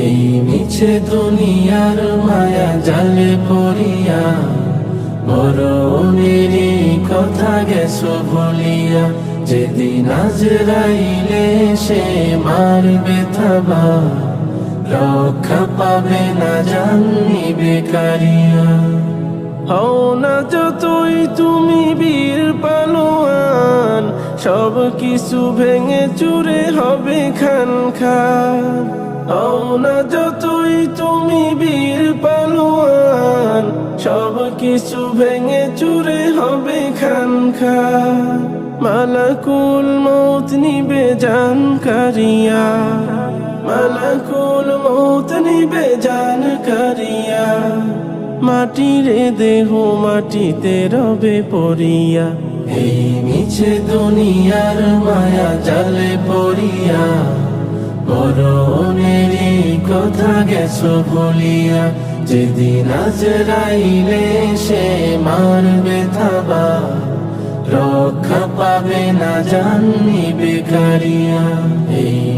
এই মিছে দুনিয়ার মায়া জালে পড়িয়া মরণেরই কথা গেছো ভুলিয়া। যেদিন আজরাইলে সে মারবে থাবা, রক্ষা পাবে না জানি বেকারিয়া। হও না যতই তুমি বীর পালোয়ান, সব কিছু ভেঙে চুরে হবে খান খান। হও না যতই তুমি বীর পালোয়ান, সব কিছু ভেঙে চুরে হবে খান খান। মালাকুল মৌত নিবে জান কারিয়া, মালাকুল মৌত নিবে জান কারিয়া। মাটিরে দেহ মাটিতে রবে পড়িয়া, এই মিছে দুনিয়ার মায়া জালে পড়িয়া মরণেরই কথা গেছো ভুলিয়া। যেদিন আজরাইলে সে মারবে থাবা, রক্ষা পাবে না জানি বেকারিয়া। এই